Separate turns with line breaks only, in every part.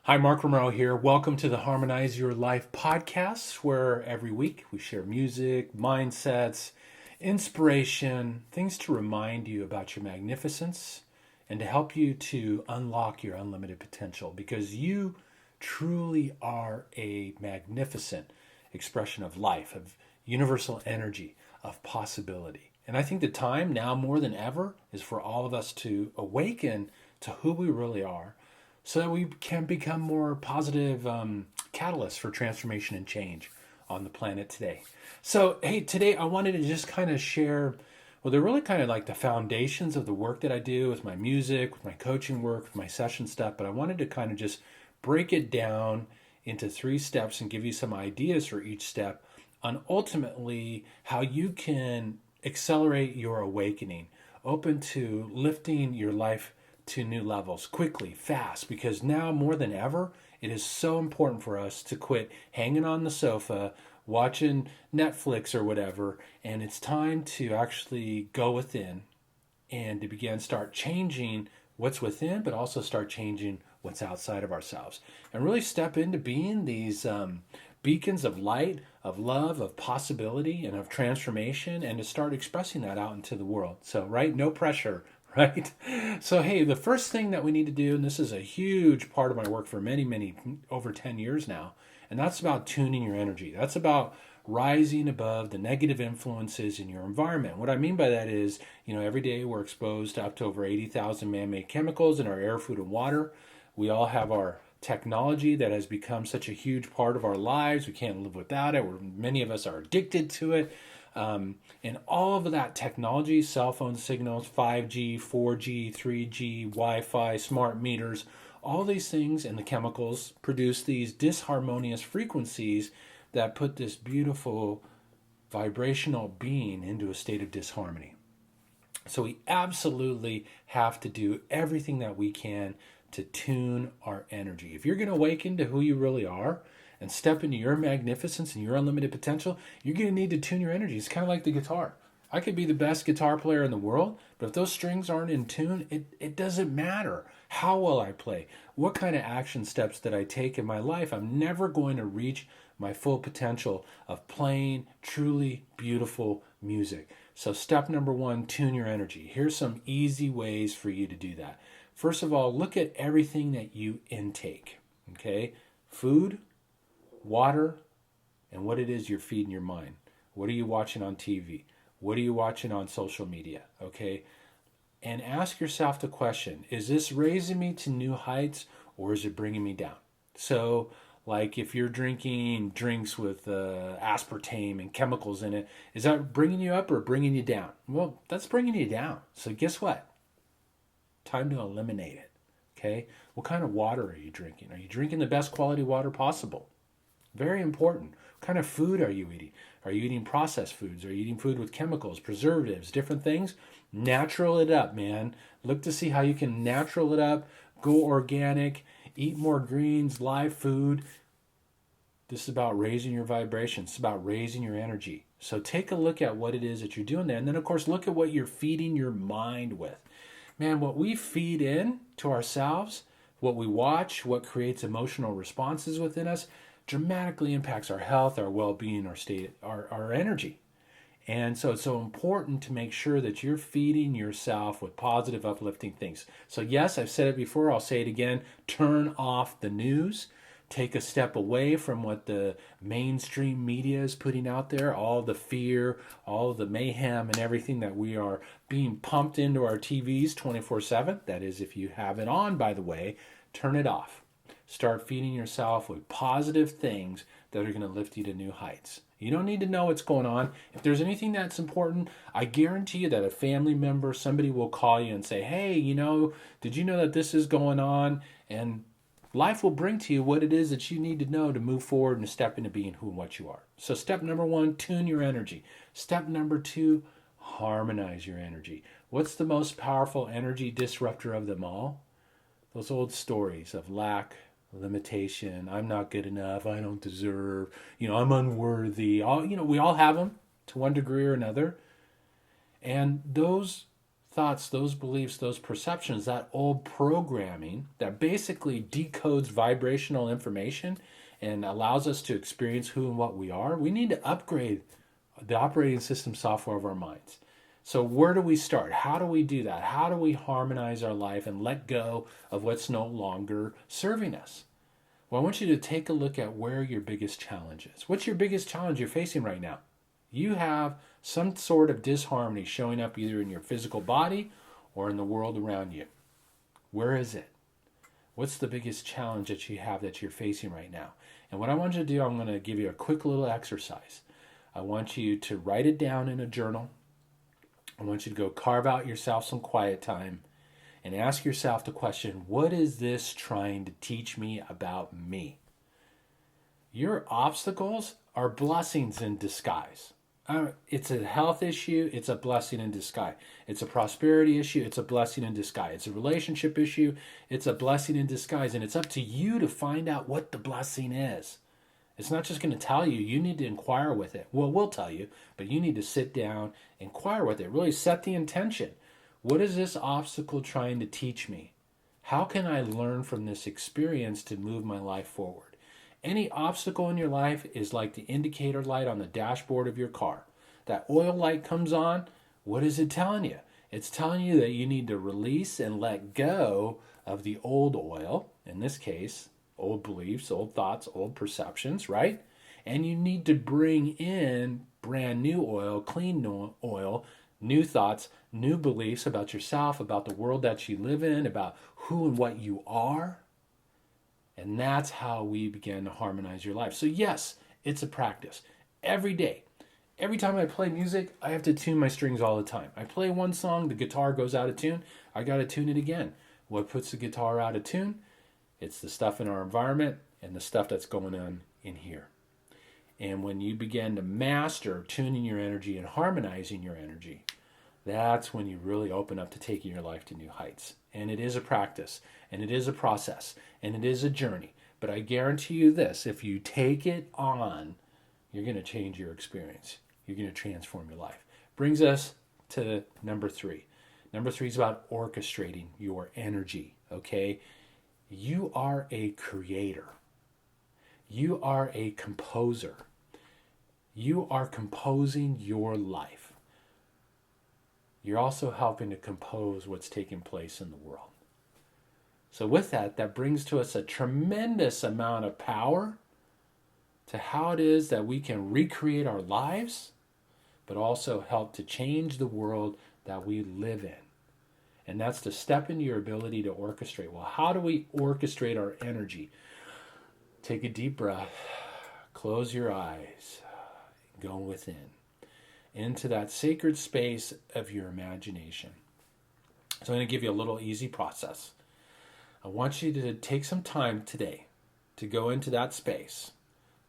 Hi, Mark Romero here. Welcome to the Harmonize Your Life podcast, where every week we share music, mindsets, inspiration, things to remind you about your magnificence and to help you to unlock your unlimited potential because you truly are a magnificent expression of life, of universal energy, of possibility. And I think the time now more than ever is for all of us to awaken to who we really are so that we can become more positive catalysts for transformation and change on the planet today. So, hey, today I wanted to just kind of share, well, they're really kind of like the foundations of the work that I do with my music, with my coaching work, with my session stuff, but I wanted to kind of just break it down into 3 steps and give you some ideas for each step on ultimately how you can accelerate your awakening, open to lifting your life to new levels quickly, fast, because now more than ever, it is so important for us to quit hanging on the sofa, watching Netflix or whatever, and it's time to actually go within and to begin start changing what's within, but also start changing what's outside of ourselves and really step into being these beacons of light, of love, of possibility, and of transformation, and to start expressing that out into the world. So, right, no pressure, right? So, hey, the first thing that we need to do, and this is a huge part of my work for many, over 10 years now, and that's about tuning your energy. That's about rising above the negative influences in your environment. What I mean by that is, every day we're exposed to up to over 80,000 man-made chemicals in our air, food, and water. We all have our technology that has become such a huge part of our lives. We can't live without it. Many of us are addicted to it. And all of that technology, cell phone signals, 5G, 4G, 3G, Wi-Fi, smart meters, all these things and the chemicals produce these disharmonious frequencies that put this beautiful vibrational being into a state of disharmony. So we absolutely have to do everything that we can to tune our energy. If you're going to awaken to who you really are and step into your magnificence and your unlimited potential, you're going to need to tune your energy. It's kind of like the guitar. I could be the best guitar player in the world, but if those strings aren't in tune, it doesn't matter how well I play, what kind of action steps that I take in my life. I'm never going to reach my full potential of playing truly beautiful music. So step number 1, tune your energy. Here's some easy ways for you to do that. First of all, look at everything that you intake, okay? Food, water, and what it is you're feeding your mind. What are you watching on TV? What are you watching on social media, okay? And ask yourself the question, is this raising me to new heights or is it bringing me down? So, like if you're drinking drinks with aspartame and chemicals in it, is that bringing you up or bringing you down? Well, that's bringing you down. So guess what? Time to eliminate it, okay? What kind of water are you drinking? Are you drinking the best quality water possible? Very important. What kind of food are you eating? Are you eating processed foods? Are you eating food with chemicals, preservatives, different things? Natural it up, man. Look to see how you can natural it up, go organic, eat more greens, live food. This is about raising your vibrations. It's about raising your energy. So take a look at what it is that you're doing there. And then, of course, look at what you're feeding your mind with. Man, what we feed in to ourselves, what we watch, what creates emotional responses within us, dramatically impacts our health, our well-being, our state, our energy. And so it's so important to make sure that you're feeding yourself with positive, uplifting things. So yes, I've said it before, I'll say it again, turn off the news. Take a step away from what the mainstream media is putting out there, all the fear, all the mayhem and everything that we are being pumped into our TVs 24/7. That is, if you have it on, by the way, turn it off. Start feeding yourself with positive things that are going to lift you to new heights. You don't need to know what's going on. If there's anything that's important, I guarantee you that a family member, somebody will call you and say, hey, did you know that this is going on? And life will bring to you what it is that you need to know to move forward and step into being who and what you are. So step number 1, tune your energy. Step number 2, harmonize your energy. What's the most powerful energy disruptor of them all? Those old stories of lack, limitation, I'm not good enough, I don't deserve, I'm unworthy. We all have them to one degree or another. And those thoughts, those beliefs, those perceptions, that old programming that basically decodes vibrational information and allows us to experience who and what we are, we need to upgrade the operating system software of our minds. So where do we start? How do we do that? How do we harmonize our life and let go of what's no longer serving us? Well, I want you to take a look at where your biggest challenge is. What's your biggest challenge you're facing right now? You have some sort of disharmony showing up either in your physical body or in the world around you. Where is it? What's the biggest challenge that you have that you're facing right now? And what I want you to do, I'm going to give you a quick little exercise. I want you to write it down in a journal. I want you to go carve out yourself some quiet time and ask yourself the question, what is this trying to teach me about me? Your obstacles are blessings in disguise. It's a health issue, it's a blessing in disguise. It's a prosperity issue, it's a blessing in disguise. It's a relationship issue, it's a blessing in disguise. And it's up to you to find out what the blessing is. It's not just going to tell you, you need to inquire with it. Well, we'll tell you, but you need to sit down, inquire with it, really set the intention. What is this obstacle trying to teach me? How can I learn from this experience to move my life forward? Any obstacle in your life is like the indicator light on the dashboard of your car. That oil light comes on, what is it telling you? It's telling you that you need to release and let go of the old oil, in this case, old beliefs, old thoughts, old perceptions, right? And you need to bring in brand new oil, clean oil, new thoughts, new beliefs about yourself, about the world that you live in, about who and what you are. And that's how we begin to harmonize your life. So yes, it's a practice. Every day, every time I play music, I have to tune my strings all the time. I play one song, the guitar goes out of tune, I got to tune it again. What puts the guitar out of tune? It's the stuff in our environment and the stuff that's going on in here. And when you begin to master tuning your energy and harmonizing your energy, that's when you really open up to taking your life to new heights. And it is a practice, and it is a process, and it is a journey. But I guarantee you this, if you take it on, you're going to change your experience. You're going to transform your life. Brings us to number 3. Number 3 is about orchestrating your energy, okay? You are a creator. You are a composer. You are composing your life. You're also helping to compose what's taking place in the world. So with that, that brings to us a tremendous amount of power to how it is that we can recreate our lives, but also help to change the world that we live in. And that's to step into your ability to orchestrate. Well, how do we orchestrate our energy? Take a deep breath, close your eyes, go within, into that sacred space of your imagination. So I'm going to give you a little easy process. I want you to take some time today to go into that space,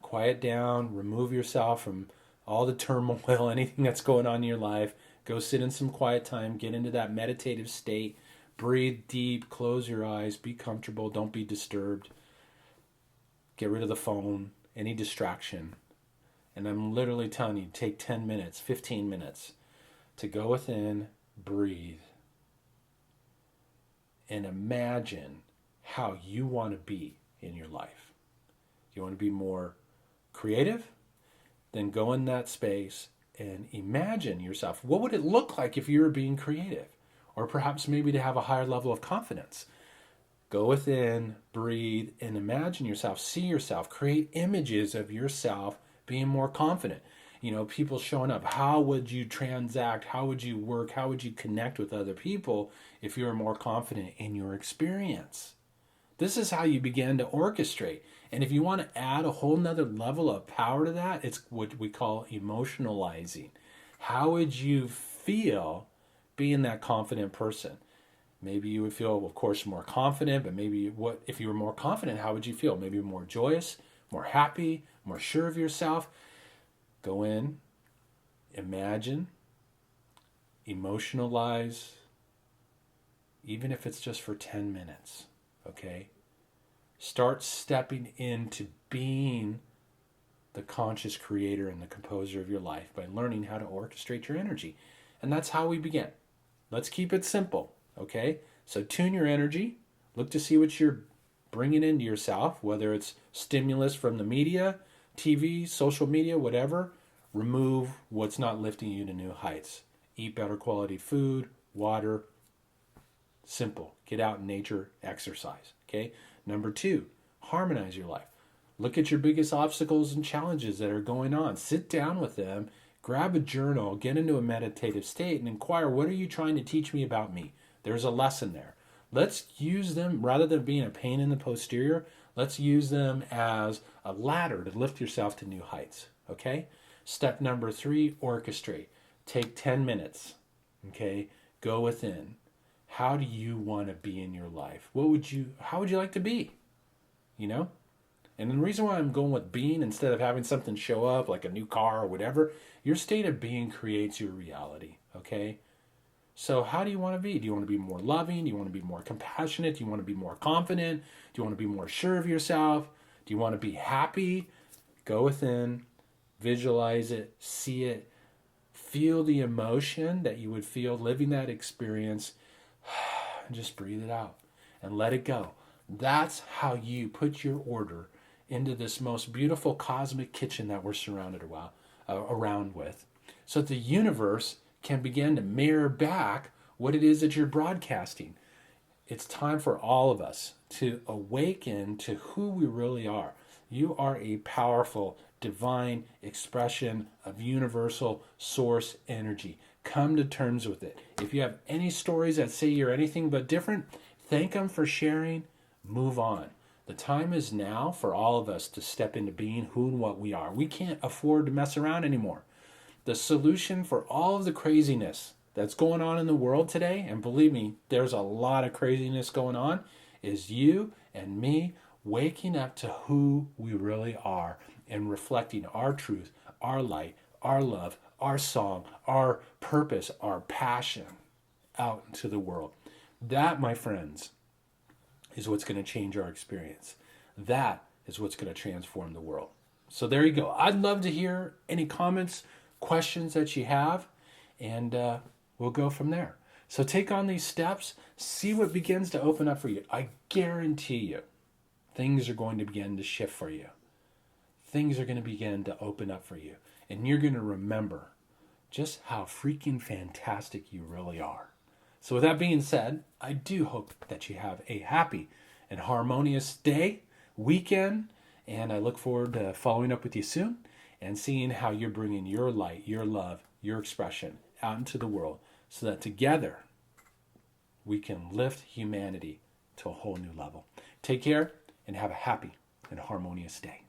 quiet down, remove yourself from all the turmoil, anything that's going on in your life. Go sit in some quiet time, get into that meditative state, breathe deep, close your eyes, be comfortable, don't be disturbed. Get rid of the phone, any distraction. And I'm literally telling you, take 10 minutes, 15 minutes to go within, breathe, and imagine how you want to be in your life. You want to be more creative? Then go in that space and imagine yourself. What would it look like if you were being creative? Or perhaps maybe to have a higher level of confidence. Go within, breathe, and imagine yourself, see yourself, create images of yourself being more confident. You know, people showing up. How would you transact? How would you work? How would you connect with other people if you were more confident in your experience? This is how you begin to orchestrate. And if you want to add a whole nother level of power to that, it's what we call emotionalizing. How would you feel being that confident person? Maybe you would feel, of course, more confident, but maybe what if you were more confident, how would you feel? Maybe more joyous, more happy, more sure of yourself. Go in, imagine, emotionalize, even if it's just for 10 minutes, okay? Start stepping into being the conscious creator and the composer of your life by learning how to orchestrate your energy. And that's how we begin. Let's keep it simple, okay? So tune your energy. Look to see what you're bringing into yourself, whether it's stimulus from the media, TV, social media, whatever. Remove what's not lifting you to new heights. Eat better quality food, water. Simple. Get out in nature, exercise, okay? Number two, harmonize your life. Look at your biggest obstacles and challenges that are going on. Sit down with them, grab a journal, get into a meditative state, and inquire, what are you trying to teach me about me? There's a lesson there. Let's use them, rather than being a pain in the posterior, let's use them as a ladder to lift yourself to new heights, okay? Step number three, orchestrate. Take 10 minutes, okay? Go within. How do you want to be in your life? How would you like to be? You know? And the reason why I'm going with being instead of having something show up like a new car or whatever, your state of being creates your reality, okay? So how do you want to be? Do you want to be more loving? Do you want to be more compassionate? Do you want to be more confident? Do you want to be more sure of yourself? Do you want to be happy? Go within, visualize it, see it, feel the emotion that you would feel living that experience, and just breathe it out and let it go. That's how you put your order into this most beautiful cosmic kitchen that we're surrounded around with, so that the universe can begin to mirror back what it is that you're broadcasting. It's time for all of us to awaken to who we really are. You are a powerful, divine expression of universal source energy. Come to terms with it. If you have any stories that say you're anything but different, thank them for sharing. Move on. The time is now for all of us to step into being who and what we are. We can't afford to mess around anymore. The solution for all of the craziness that's going on in the world today, and believe me, there's a lot of craziness going on, is you and me waking up to who we really are and reflecting our truth, our light, our love, our song, our purpose, our passion out into the world. That, my friends, is what's going to change our experience. That is what's going to transform the world. So there you go. I'd love to hear any comments, questions that you have, and we'll go from there. So take on these steps, see what begins to open up for you. I guarantee you, things are going to begin to shift for you. Things are going to begin to open up for you. And you're going to remember just how freaking fantastic you really are. So with that being said, I do hope that you have a happy and harmonious day, weekend, and I look forward to following up with you soon and seeing how you're bringing your light, your love, your expression out into the world so that together we can lift humanity to a whole new level. Take care and have a happy and harmonious day.